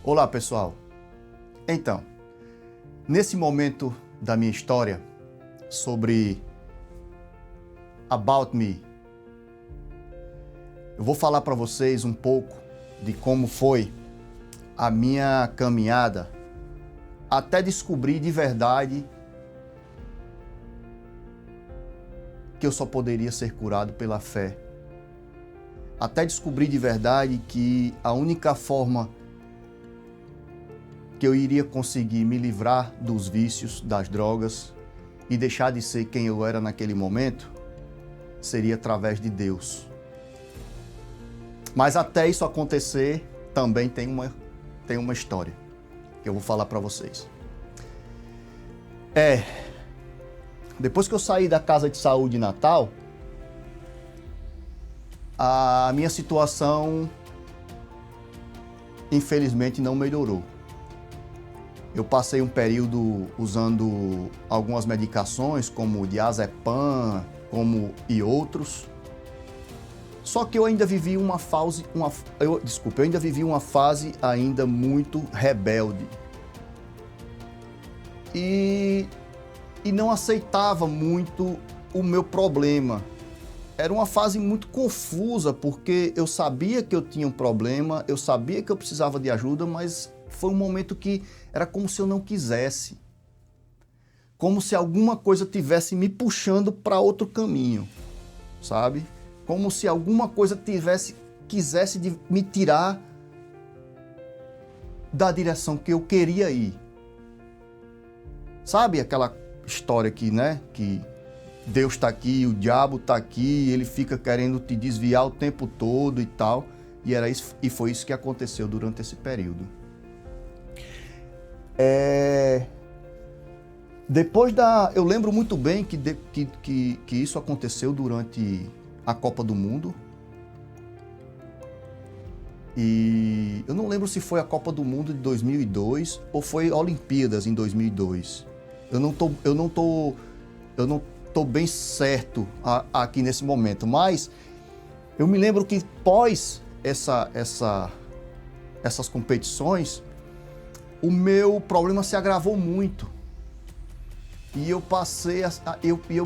Olá, pessoal. Então, nesse momento da minha história sobre About Me, eu vou falar para vocês um pouco de como foi a minha caminhada até descobrir de verdade que eu só poderia ser curado pela fé. Até descobrir de verdade que a única forma que eu iria conseguir me livrar dos vícios, das drogas e deixar de ser quem eu era naquele momento, seria através de Deus. Mas até isso acontecer, também tem uma história que eu vou falar para vocês. Depois que eu saí da casa de saúde Natal, a minha situação, infelizmente, não melhorou. Eu passei um período usando algumas medicações, como diazepam, e outros. Só que eu ainda vivi uma fase ainda muito rebelde. E não aceitava muito o meu problema. Era uma fase muito confusa, porque eu sabia que eu tinha um problema, eu sabia que eu precisava de ajuda, mas foi um momento que era como se eu não quisesse. Como se alguma coisa tivesse me puxando para outro caminho, sabe? Como se alguma coisa quisesse me tirar da direção que eu queria ir. Sabe aquela história que Deus está aqui, o diabo está aqui, ele fica querendo te desviar o tempo todo e tal. E foi isso que aconteceu durante esse período. Eu lembro muito bem que isso aconteceu durante a Copa do Mundo. E eu não lembro se foi a Copa do Mundo de 2002 ou foi Olimpíadas em 2002. Eu não tô bem certo aqui nesse momento, mas eu me lembro que pós essas competições, o meu problema se agravou muito. E eu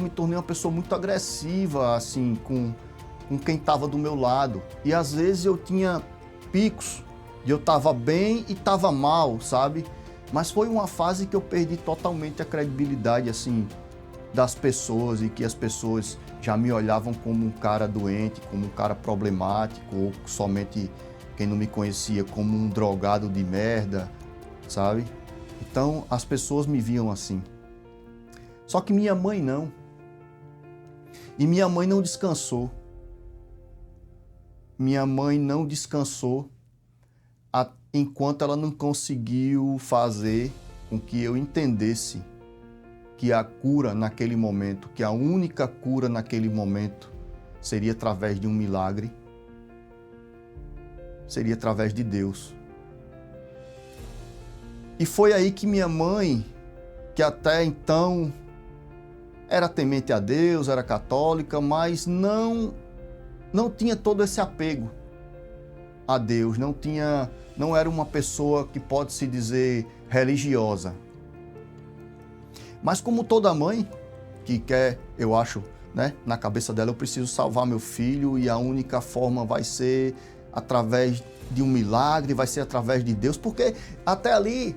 me tornei uma pessoa muito agressiva, assim, com quem estava do meu lado. E às vezes eu tinha picos de eu estava bem e estava mal, sabe? Mas foi uma fase que eu perdi totalmente a credibilidade, assim, das pessoas, e que as pessoas já me olhavam como um cara doente, como um cara problemático, ou somente quem não me conhecia como um drogado de merda, sabe? Então as pessoas me viam assim. Só que minha mãe não. E minha mãe não descansou. Minha mãe não descansou enquanto ela não conseguiu fazer com que eu entendesse que a cura naquele momento, que a única cura naquele momento seria através de um milagre, seria através de Deus. E foi aí que minha mãe, que até então era temente a Deus, era católica, mas não tinha todo esse apego a Deus, não era uma pessoa que pode se dizer religiosa. Mas como toda mãe que quer, eu acho, na cabeça dela, eu preciso salvar meu filho e a única forma vai ser através de um milagre, vai ser através de Deus, porque até ali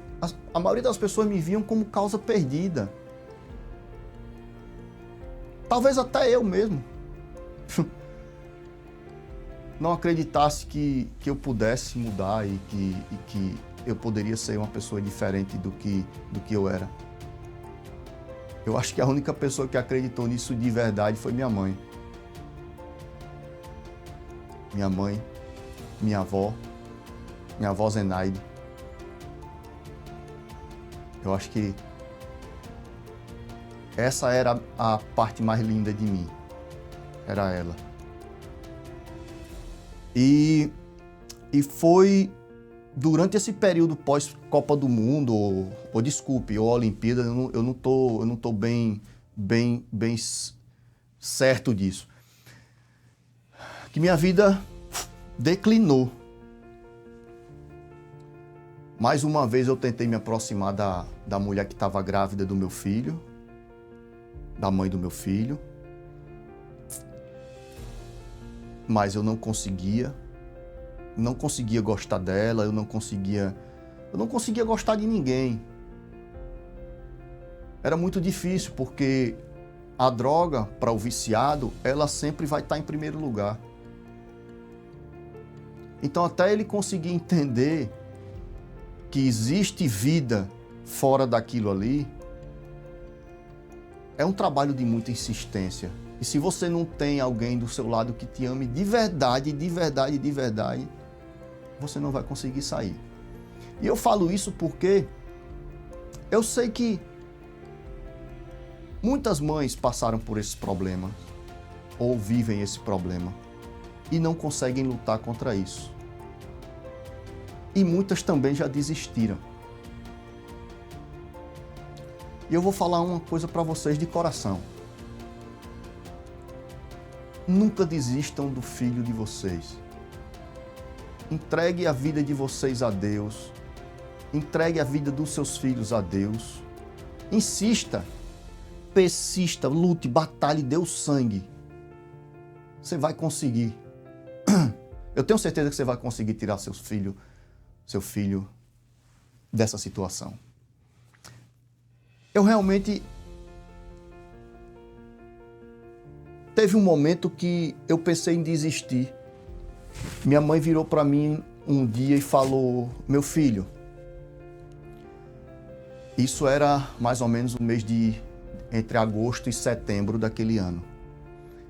a maioria das pessoas me viam como causa perdida. Talvez até eu mesmo não acreditasse que eu pudesse mudar e que eu poderia ser uma pessoa diferente do que eu era. Eu acho que a única pessoa que acreditou nisso de verdade foi minha mãe. Minha mãe, minha avó Zenaide. Eu acho que essa era a parte mais linda de mim. Era ela. E foi durante esse período pós-Copa do Mundo, ou Olimpíada, eu não tô bem certo disso, que minha vida declinou. Mais uma vez eu tentei me aproximar da mulher que estava grávida do meu filho, da mãe do meu filho, mas eu não conseguia gostar dela, eu não conseguia gostar de ninguém. Era muito difícil, porque a droga, para o viciado, ela sempre vai estar em primeiro lugar. Então, até ele conseguir entender que existe vida fora daquilo ali, é um trabalho de muita insistência. E se você não tem alguém do seu lado que te ame de verdade, você não vai conseguir sair. E eu falo isso porque eu sei que muitas mães passaram por esse problema, ou vivem esse problema, e não conseguem lutar contra isso. E muitas também já desistiram. E eu vou falar uma coisa para vocês de coração. Nunca desistam do filho de vocês. Entregue a vida de vocês a Deus. Entregue a vida dos seus filhos a Deus. Insista, persista, lute, batalhe, dê o sangue. Você vai conseguir. Eu tenho certeza que você vai conseguir tirar seu filho dessa situação. Eu realmente... Teve um momento que eu pensei em desistir. Minha mãe virou para mim um dia e falou: meu filho, isso era mais ou menos o mês entre agosto e setembro daquele ano.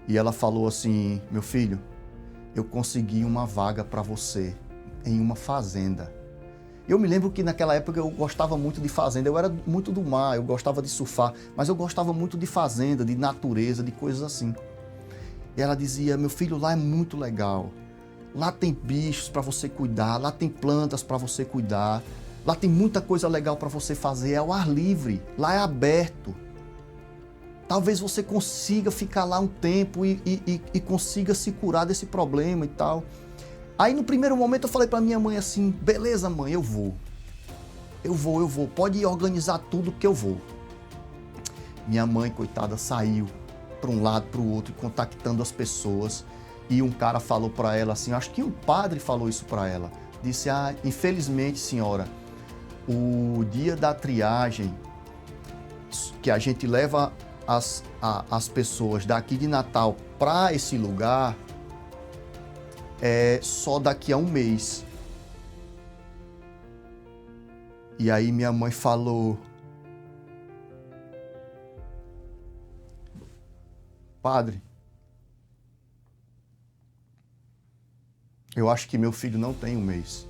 E ela falou assim: meu filho, eu consegui uma vaga para você em uma fazenda. Eu me lembro que naquela época eu gostava muito de fazenda, eu era muito do mar, eu gostava de surfar, mas eu gostava muito de fazenda, de natureza, de coisas assim. E ela dizia: meu filho, lá é muito legal. Lá tem bichos para você cuidar, lá tem plantas para você cuidar, lá tem muita coisa legal para você fazer, é ao ar livre, lá é aberto. Talvez você consiga ficar lá um tempo e consiga se curar desse problema e tal. Aí no primeiro momento eu falei para minha mãe assim: beleza, mãe, eu vou, pode organizar tudo que eu vou. Minha mãe, coitada, saiu para um lado, para o outro, contactando as pessoas. E um cara falou para ela assim, acho que o padre falou isso para ela, disse: ah, infelizmente, senhora, o dia da triagem, que a gente leva as pessoas daqui de Natal para esse lugar, é só daqui a um mês. E aí minha mãe falou: padre, eu acho que meu filho não tem um mês.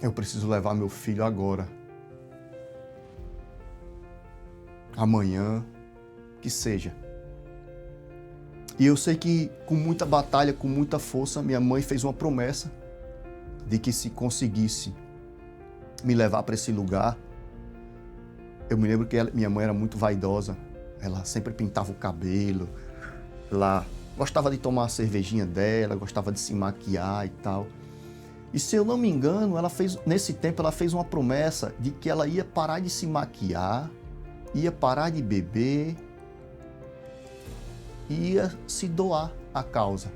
Eu preciso levar meu filho agora. Amanhã, que seja. E eu sei que com muita batalha, com muita força, minha mãe fez uma promessa de que se conseguisse me levar para esse lugar. Eu me lembro que minha mãe era muito vaidosa. Ela sempre pintava o cabelo. Ela gostava de tomar a cervejinha dela, gostava de se maquiar e tal. E se eu não me engano, nesse tempo ela fez uma promessa de que ela ia parar de se maquiar, ia parar de beber, ia se doar à causa.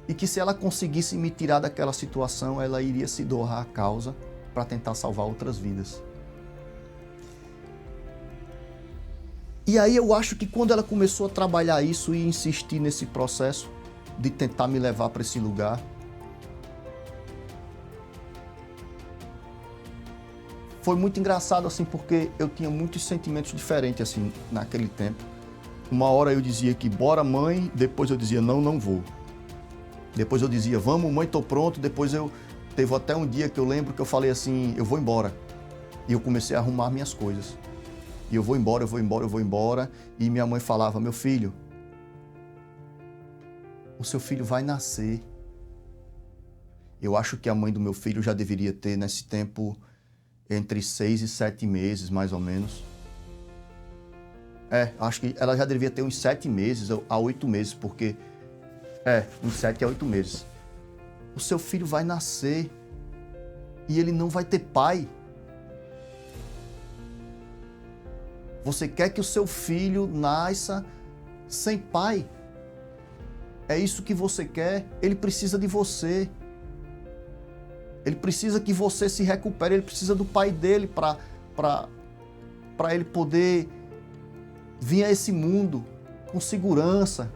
E que se ela conseguisse me tirar daquela situação, ela iria se doar à causa para tentar salvar outras vidas. E aí eu acho que quando ela começou a trabalhar isso e insistir nesse processo de tentar me levar para esse lugar, foi muito engraçado assim, porque eu tinha muitos sentimentos diferentes assim naquele tempo. Uma hora eu dizia que bora, mãe, depois eu dizia não, não vou. Depois eu dizia vamos, mãe, tô pronto. Depois teve até um dia que eu lembro que eu falei assim, eu vou embora. E eu comecei a arrumar minhas coisas. E eu vou embora. E minha mãe falava: meu filho, o seu filho vai nascer. Eu acho que a mãe do meu filho já deveria ter, nesse tempo, entre 6 e 7 meses, mais ou menos. Acho que ela já deveria ter uns 7 meses a 8 meses, porque... uns 7 a 8 meses. o seu filho vai nascer e ele não vai ter pai. Você quer que o seu filho nasça sem pai? É isso que você quer? Ele precisa de você. Ele precisa que você se recupere. Ele precisa do pai dele para ele poder vir a esse mundo com segurança.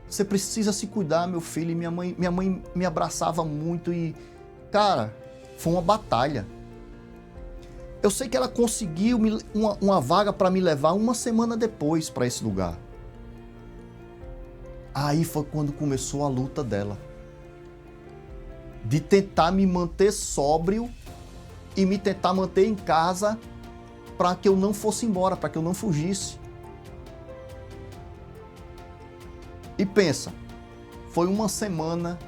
Você precisa se cuidar, meu filho. E minha mãe me abraçava muito e, cara, foi uma batalha. Eu sei que ela conseguiu uma vaga para me levar uma semana depois para esse lugar. Aí foi quando começou a luta dela. De tentar me manter sóbrio e me tentar manter em casa para que eu não fosse embora, para que eu não fugisse. E pensa, foi uma semana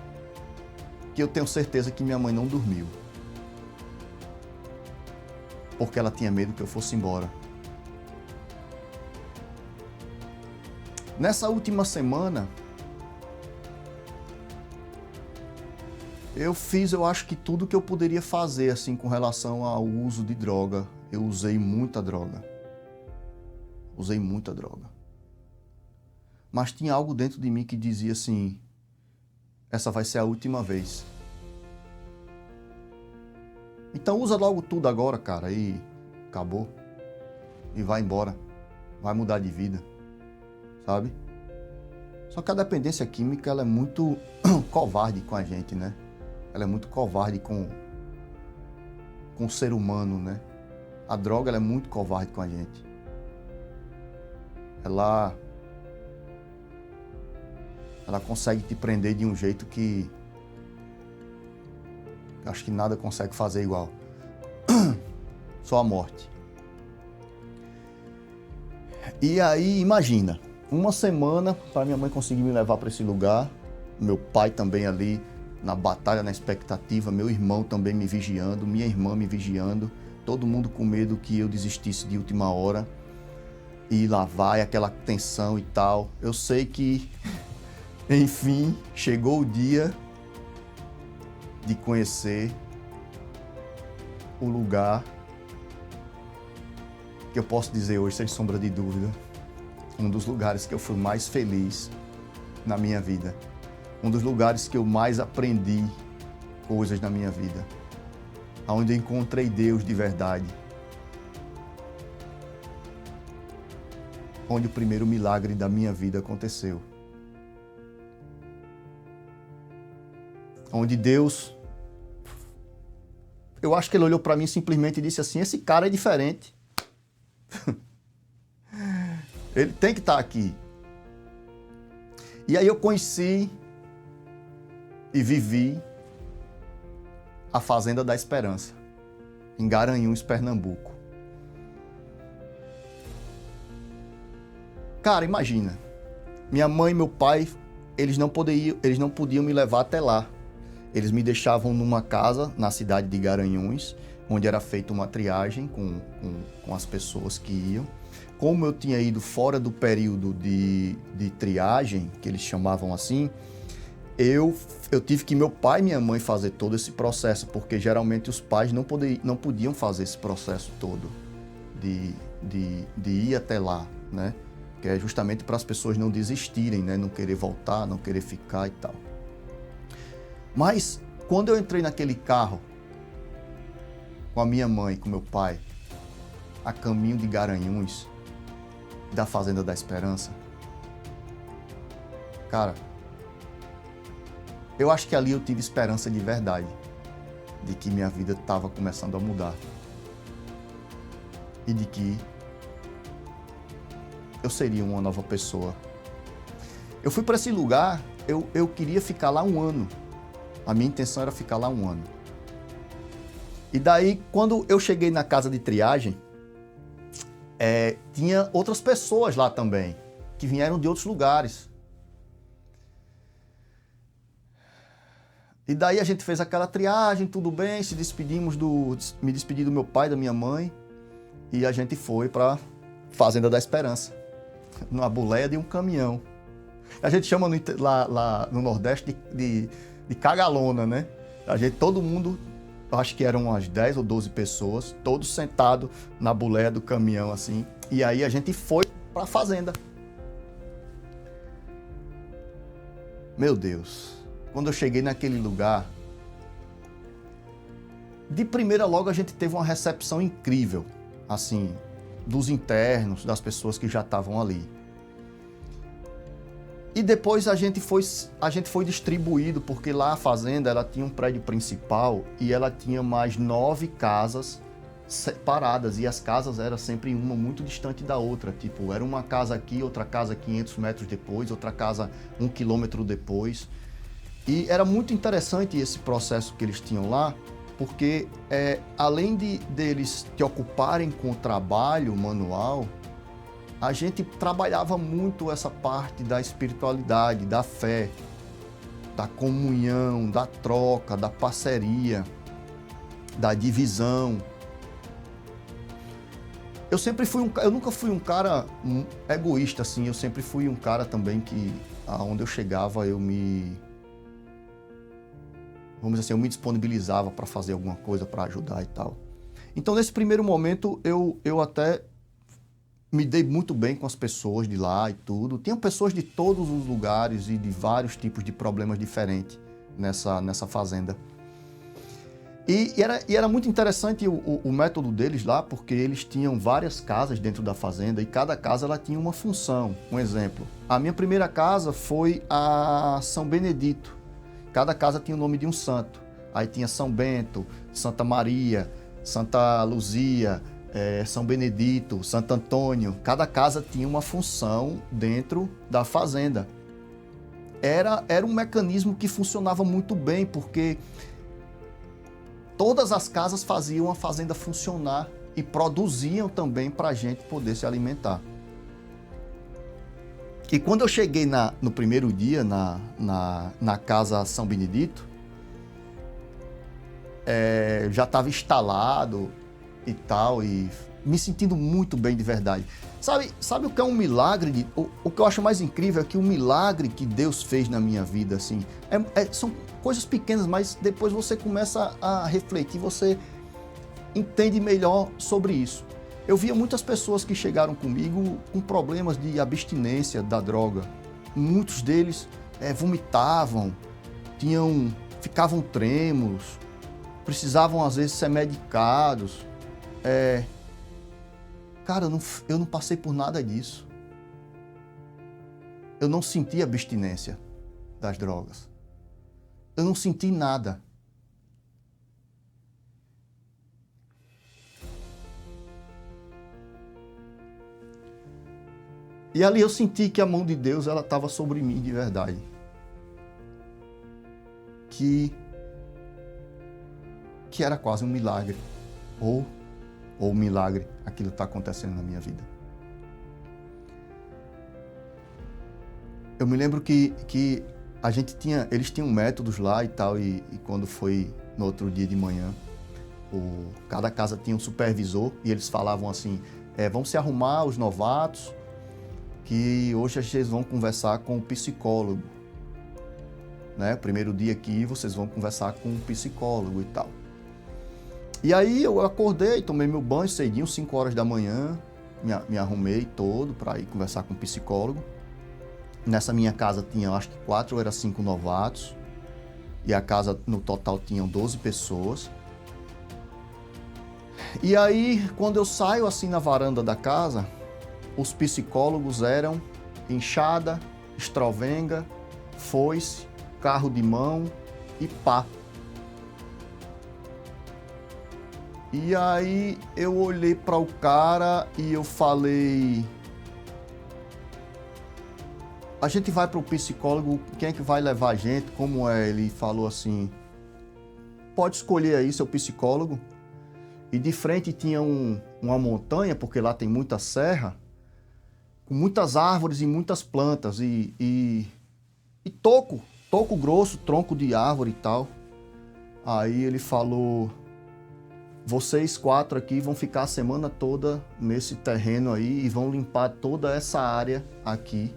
que eu tenho certeza que minha mãe não dormiu. Porque ela tinha medo que eu fosse embora. Nessa última semana, eu acho que tudo que eu poderia fazer, assim, com relação ao uso de droga. Eu usei muita droga. Usei muita droga. Mas tinha algo dentro de mim que dizia assim, essa vai ser a última vez. Então usa logo tudo agora, cara, e acabou. E vai embora. Vai mudar de vida. Sabe? Só que a dependência química, ela é muito covarde com a gente, né? Ela é muito covarde com o ser humano, né? A droga, ela é muito covarde com a gente. Ela consegue te prender de um jeito que acho que nada consegue fazer igual. Só a morte. E aí, imagina, uma semana para minha mãe conseguir me levar para esse lugar, meu pai também ali na batalha, na expectativa, meu irmão também me vigiando, minha irmã me vigiando, todo mundo com medo que eu desistisse de última hora. E lá vai aquela tensão e tal. Eu sei que, enfim, chegou o dia de conhecer o lugar que eu posso dizer hoje, sem sombra de dúvida, um dos lugares que eu fui mais feliz na minha vida. Um dos lugares que eu mais aprendi coisas na minha vida. Onde eu encontrei Deus de verdade. Onde o primeiro milagre da minha vida aconteceu. Onde Deus, eu acho que ele olhou para mim simplesmente e disse assim, esse cara é diferente. Ele tem que estar aqui. E aí eu conheci e vivi a Fazenda da Esperança, em Garanhuns, Pernambuco. Cara, imagina, minha mãe e meu pai, eles não podiam me levar até lá. Eles me deixavam numa casa na cidade de Garanhuns, onde era feita uma triagem com as pessoas que iam. Como eu tinha ido fora do período de triagem, que eles chamavam assim, eu tive que meu pai e minha mãe fazer todo esse processo, porque geralmente os pais não podiam fazer esse processo todo de ir até lá, né? Que é justamente para as pessoas não desistirem, né? Não querer voltar, não querer ficar e tal. Mas quando eu entrei naquele carro com a minha mãe e com meu pai, a caminho de Garanhuns, da Fazenda da Esperança, cara, eu acho que ali eu tive esperança de verdade, de que minha vida estava começando a mudar e de que eu seria uma nova pessoa. Eu fui para esse lugar, eu queria ficar lá um ano. A minha intenção era ficar lá um ano. E daí, quando eu cheguei na casa de triagem, tinha outras pessoas lá também, que vieram de outros lugares. E daí a gente fez aquela triagem, tudo bem, me despedi do meu pai, da minha mãe, e a gente foi para Fazenda da Esperança, numa boleia de um caminhão. A gente chama lá no Nordeste de de cagalona, né? Todo mundo, acho que eram umas 10 ou 12 pessoas, todos sentados na boleia do caminhão, assim. E aí a gente foi para a fazenda. Meu Deus, quando eu cheguei naquele lugar, de primeira logo a gente teve uma recepção incrível, assim, dos internos, das pessoas que já estavam ali. E depois a gente foi distribuído, porque lá a fazenda ela tinha um prédio principal e ela tinha mais 9 casas separadas, e as casas eram sempre uma muito distante da outra, tipo, era uma casa aqui, outra casa 500 metros depois, outra casa 1 quilômetro depois. E era muito interessante esse processo que eles tinham lá, porque além deles te ocuparem com o trabalho manual, a gente trabalhava muito essa parte da espiritualidade, da fé, da comunhão, da troca, da parceria, da divisão. Eu nunca fui um cara egoísta, assim, eu sempre fui um cara também que, aonde eu chegava, vamos dizer assim, eu me disponibilizava para fazer alguma coisa, para ajudar e tal. Então, nesse primeiro momento, eu até me dei muito bem com as pessoas de lá e tudo. Tinha pessoas de todos os lugares e de vários tipos de problemas diferentes nessa fazenda. E era muito interessante o método deles lá, porque eles tinham várias casas dentro da fazenda e cada casa ela tinha uma função. Um exemplo, a minha primeira casa foi a São Benedito. Cada casa tinha o nome de um santo. Aí tinha São Bento, Santa Maria, Santa Luzia, São Benedito, Santo Antônio. Cada casa tinha uma função dentro da fazenda. Era um mecanismo que funcionava muito bem, porque todas as casas faziam a fazenda funcionar e produziam também para a gente poder se alimentar. E quando eu cheguei no primeiro dia na casa São Benedito, já estava instalado e tal, e me sentindo muito bem de verdade. Sabe o que é um milagre? O que eu acho mais incrível é que o milagre que Deus fez na minha vida, assim, são coisas pequenas, mas depois você começa a refletir, você entende melhor sobre isso. Eu via muitas pessoas que chegaram comigo com problemas de abstinência da droga. Muitos deles vomitavam, ficavam trêmulos, precisavam às vezes ser medicados. Cara, eu não passei por nada disso. Eu não senti abstinência das drogas. Eu não senti nada. E ali eu senti que a mão de Deus ela estava sobre mim de verdade. Que era quase um milagre. Ou um milagre, aquilo está acontecendo na minha vida. Eu me lembro que eles tinham métodos lá e tal, e quando foi no outro dia de manhã, cada casa tinha um supervisor e eles falavam assim, vão se arrumar os novatos, que hoje vocês vão conversar com o psicólogo. Né? Primeiro dia aqui vocês vão conversar com um psicólogo e tal. E aí eu acordei, tomei meu banho cedinho, 5 horas da manhã, me arrumei todo para ir conversar com o psicólogo. Nessa minha casa tinha, acho que 4 ou era 5 novatos, e a casa no total tinham 12 pessoas. E aí, quando eu saio assim na varanda da casa, os psicólogos eram enxada, estrovenga, foice, carro de mão e pá. E aí eu olhei para o cara e eu falei, a gente vai para o psicólogo, quem é que vai levar a gente? Como é? Ele falou assim, pode escolher aí seu psicólogo. E de frente tinha uma montanha, porque lá tem muita serra, com muitas árvores e muitas plantas e toco grosso, tronco de árvore e tal. Aí ele falou, vocês 4 aqui vão ficar a semana toda nesse terreno aí e vão limpar toda essa área aqui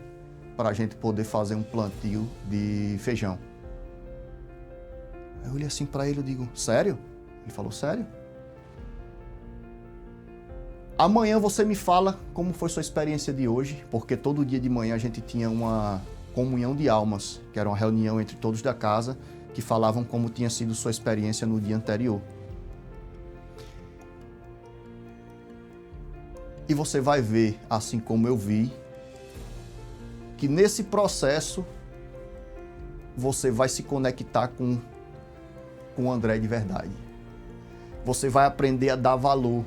para a gente poder fazer um plantio de feijão. Aí eu olhei assim para ele e digo, sério? Ele falou, sério? Amanhã você me fala como foi sua experiência de hoje, porque todo dia de manhã a gente tinha uma comunhão de almas, que era uma reunião entre todos da casa, que falavam como tinha sido sua experiência no dia anterior. E você vai ver, assim como eu vi, que nesse processo você vai se conectar com o André de verdade. Você vai aprender a dar valor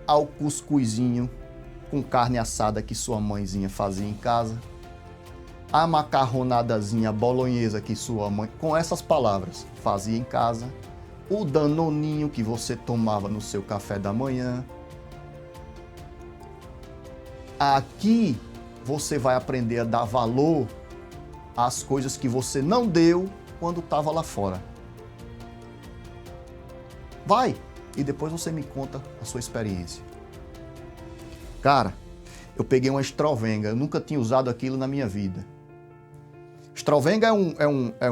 ao cuscuzinho com carne assada que sua mãezinha fazia em casa, a macarronadazinha bolonhesa que sua mãe, com essas palavras, fazia em casa, o danoninho que você tomava no seu café da manhã. Aqui você vai aprender a dar valor às coisas que você não deu quando estava lá fora. Vai! E depois você me conta a sua experiência. Cara, eu peguei uma estrovenga, eu nunca tinha usado aquilo na minha vida. Estrovenga é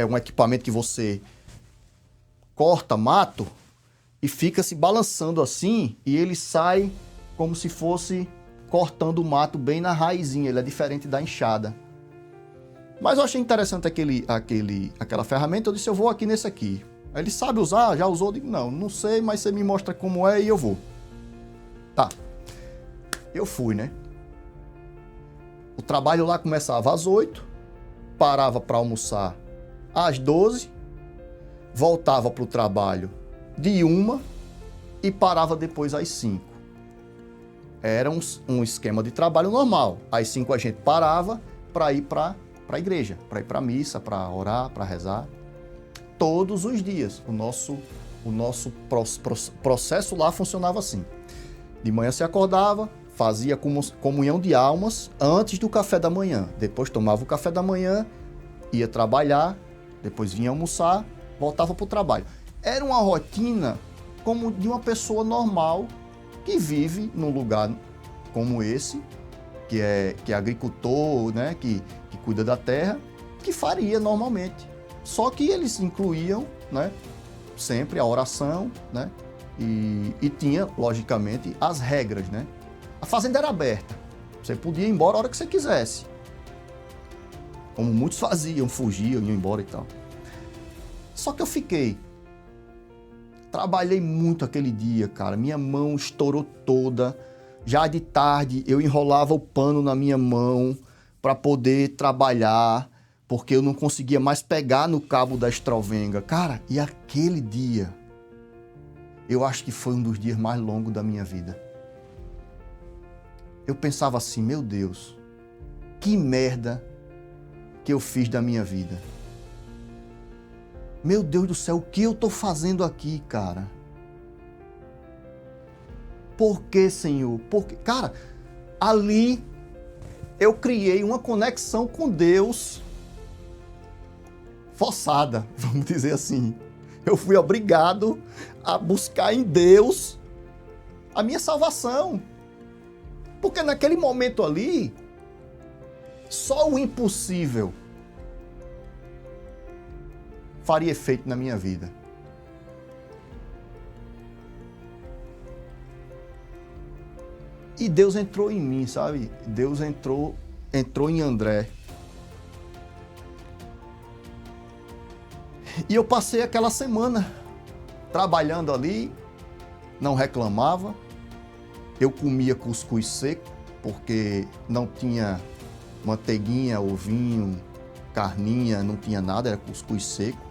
um equipamento que você corta mato e fica se balançando assim e ele sai como se fosse cortando o mato bem na raizinha, ele é diferente da enxada. Mas eu achei interessante aquela ferramenta, eu disse, eu vou aqui nesse aqui. Ele sabe usar? Já usou? Eu digo, não sei, mas você me mostra como é e eu vou. Tá. Eu fui, né? O trabalho lá começava às 8, parava para almoçar às 12, voltava para o trabalho de 1 e parava depois às 5. Era um esquema de trabalho normal. Às 5 a gente parava para ir para a igreja, para ir para a missa, para orar, para rezar. Todos os dias. O nosso processo lá funcionava assim. De manhã você acordava, fazia comunhão de almas antes do café da manhã. Depois tomava o café da manhã, ia trabalhar, depois vinha almoçar, voltava para o trabalho. Era uma rotina como de uma pessoa normal que vive num lugar como esse, que é agricultor, né, que cuida da terra, que faria normalmente. Só que eles incluíam, né, sempre a oração, né, e tinha, logicamente, as regras, né. A fazenda era aberta, você podia ir embora a hora que você quisesse. Como muitos faziam, fugiam, iam embora e tal. Só que eu trabalhei muito aquele dia, cara, minha mão estourou toda. Já de tarde eu enrolava o pano na minha mão para poder trabalhar, porque eu não conseguia mais pegar no cabo da estrovenga. Cara, e aquele dia, eu acho que foi um dos dias mais longos da minha vida. Eu pensava assim, meu Deus, que merda que eu fiz da minha vida. Meu Deus do céu, o que eu tô fazendo aqui, cara? Por que, Senhor? Porque, cara, ali eu criei uma conexão com Deus forçada, vamos dizer assim. Eu fui obrigado a buscar em Deus a minha salvação. Porque naquele momento ali, só o impossível faria efeito na minha vida. E Deus entrou em mim, sabe? Deus entrou em André. E eu passei aquela semana trabalhando ali, não reclamava. Eu comia cuscuz seco, porque não tinha manteiguinha, ovinho, carninha, não tinha nada, era cuscuz seco.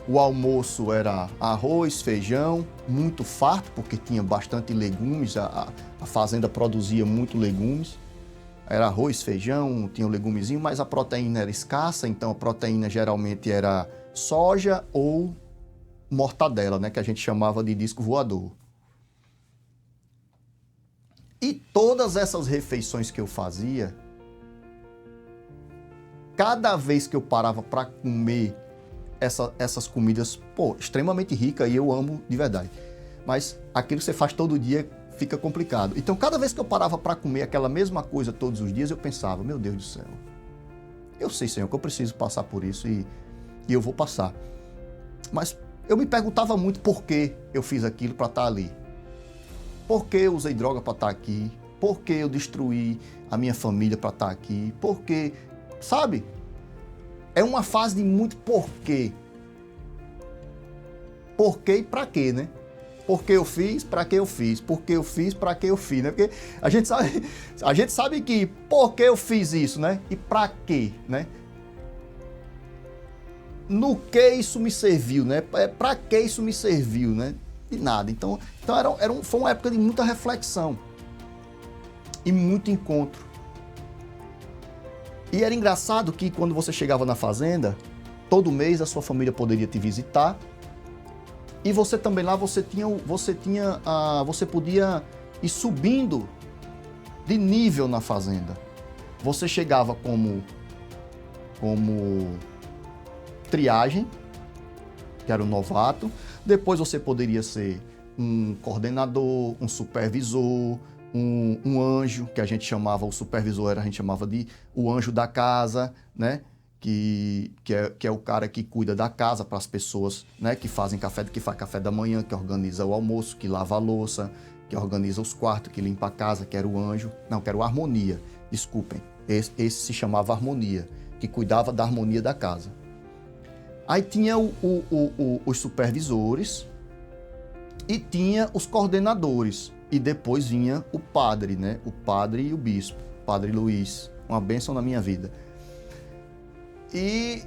O almoço era arroz, feijão, muito farto, porque tinha bastante legumes, a fazenda produzia muito legumes. Era arroz, feijão, tinha um legumezinho, mas a proteína era escassa, então a proteína geralmente era soja ou mortadela, né, que a gente chamava de disco voador. E todas essas refeições que eu fazia, cada vez que eu parava para comer essas comidas, extremamente ricas, e eu amo de verdade. Mas aquilo que você faz todo dia fica complicado. Então, cada vez que eu parava para comer aquela mesma coisa todos os dias, eu pensava, meu Deus do céu, eu sei, Senhor, que eu preciso passar por isso e eu vou passar. Mas eu me perguntava muito por que eu fiz aquilo para estar ali. Por que eu usei droga para estar aqui? Por que eu destruí a minha família para estar aqui? Por que, sabe? É uma fase de muito porquê. Porquê e para quê, né? Por que eu fiz, para que eu fiz? Por que eu fiz, para que eu fiz, né? Porque a gente sabe que por que eu fiz isso, né? E para quê, né? No que isso me serviu, né? Para que isso me serviu, né? De nada. Então foi uma época de muita reflexão e muito encontro. E era engraçado que quando você chegava na fazenda, todo mês a sua família poderia te visitar. E você também lá, você podia ir subindo de nível na fazenda. Você chegava como triagem, que era o novato. Depois você poderia ser um coordenador, um supervisor, um anjo, que a gente chamava, o supervisor a gente chamava de o anjo da casa, né? Que é o cara que cuida da casa para as pessoas, né, que fazem café, que faz café da manhã, que organiza o almoço, que lava a louça, que organiza os quartos, que limpa a casa, que era o anjo. Não, que era o harmonia, desculpem. Esse se chamava harmonia, que cuidava da harmonia da casa. Aí tinha os supervisores e tinha os coordenadores. E depois vinha o padre, né? O padre e o bispo, Padre Luiz. Uma bênção na minha vida. E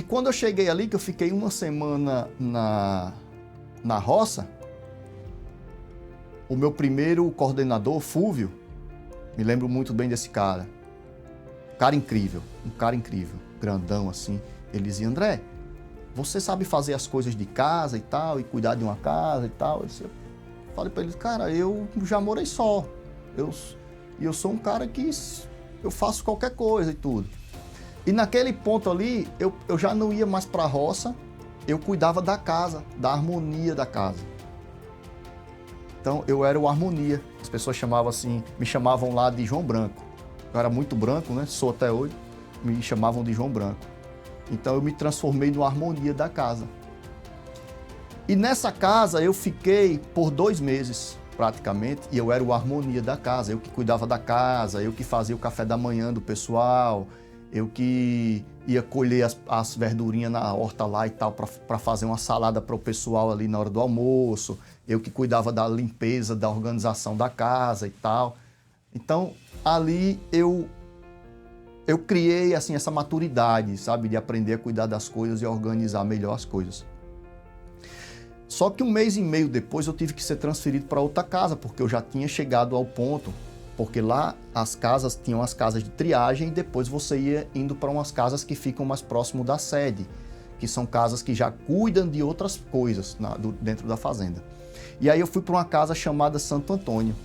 quando eu cheguei ali, que eu fiquei uma semana na roça, o meu primeiro coordenador, Fúvio, me lembro muito bem desse cara. Um cara incrível, grandão assim. Ele dizia: André, você sabe fazer as coisas de casa e tal, e cuidar de uma casa e tal? Eu falei para ele: cara, eu já morei só. Eu sou um cara que eu faço qualquer coisa e tudo. E naquele ponto ali, eu já não ia mais para a roça, eu cuidava da casa, da harmonia da casa. Então, eu era o harmonia. As pessoas me chamavam lá de João Branco. Eu era muito branco, né? Sou até hoje. Me chamavam de João Branco. Então, eu me transformei no harmonia da casa. E nessa casa, eu fiquei por 2 meses, praticamente, e eu era o harmonia da casa. Eu que cuidava da casa, eu que fazia o café da manhã do pessoal, eu que ia colher as verdurinhas na horta lá e tal, para fazer uma salada para o pessoal ali na hora do almoço, eu que cuidava da limpeza, da organização da casa e tal. Então, ali eu criei assim, essa maturidade, sabe, de aprender a cuidar das coisas e organizar melhor as coisas. Só que 1 mês e meio depois eu tive que ser transferido para outra casa, porque eu já tinha chegado ao ponto, porque lá as casas tinham as casas de triagem e depois você ia indo para umas casas que ficam mais próximo da sede, que são casas que já cuidam de outras coisas dentro da fazenda. E aí eu fui para uma casa chamada Santo Antônio.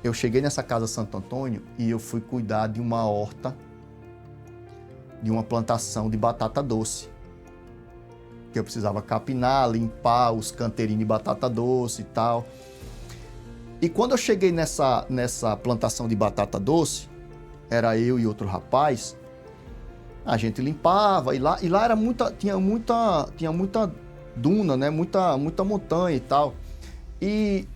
Eu cheguei nessa casa Santo Antônio e eu fui cuidar de uma horta, de uma plantação de batata doce. Que eu precisava capinar, limpar os canteirinhos de batata doce e tal. E quando eu cheguei nessa plantação de batata doce, era eu e outro rapaz, a gente limpava e lá era tinha muita duna, né? Muita montanha e tal. E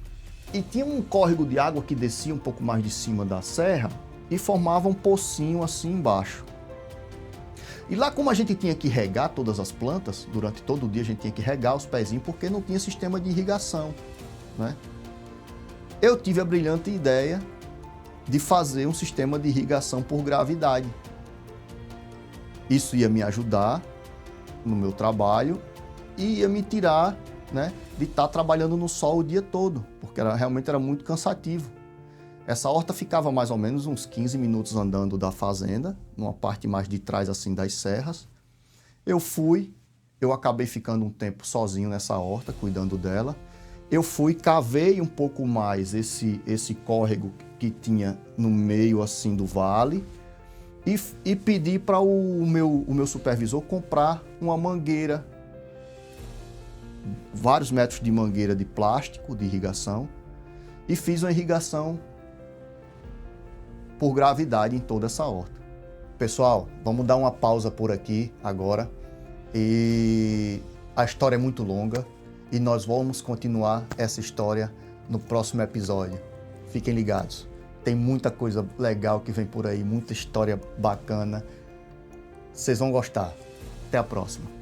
tinha um córrego de água que descia um pouco mais de cima da serra e formava um pocinho assim embaixo. E lá, como a gente tinha que regar todas as plantas, durante todo o dia a gente tinha que regar os pezinhos, porque não tinha sistema de irrigação, né? Eu tive a brilhante ideia de fazer um sistema de irrigação por gravidade. Isso ia me ajudar no meu trabalho e ia me tirar, né, de estar trabalhando no sol o dia todo, porque realmente era muito cansativo. Essa horta ficava mais ou menos uns 15 minutos andando da fazenda, numa parte mais de trás assim das serras. Eu acabei ficando um tempo sozinho nessa horta, cuidando dela. Eu cavei um pouco mais esse córrego que tinha no meio assim do vale e pedi para o meu supervisor comprar uma mangueira, vários metros de mangueira de plástico, de irrigação, e fiz uma irrigação por gravidade em toda essa horta. Pessoal, vamos dar uma pausa por aqui agora. E a história é muito longa e nós vamos continuar essa história no próximo episódio. Fiquem ligados. Tem muita coisa legal que vem por aí, muita história bacana. Vocês vão gostar. Até a próxima.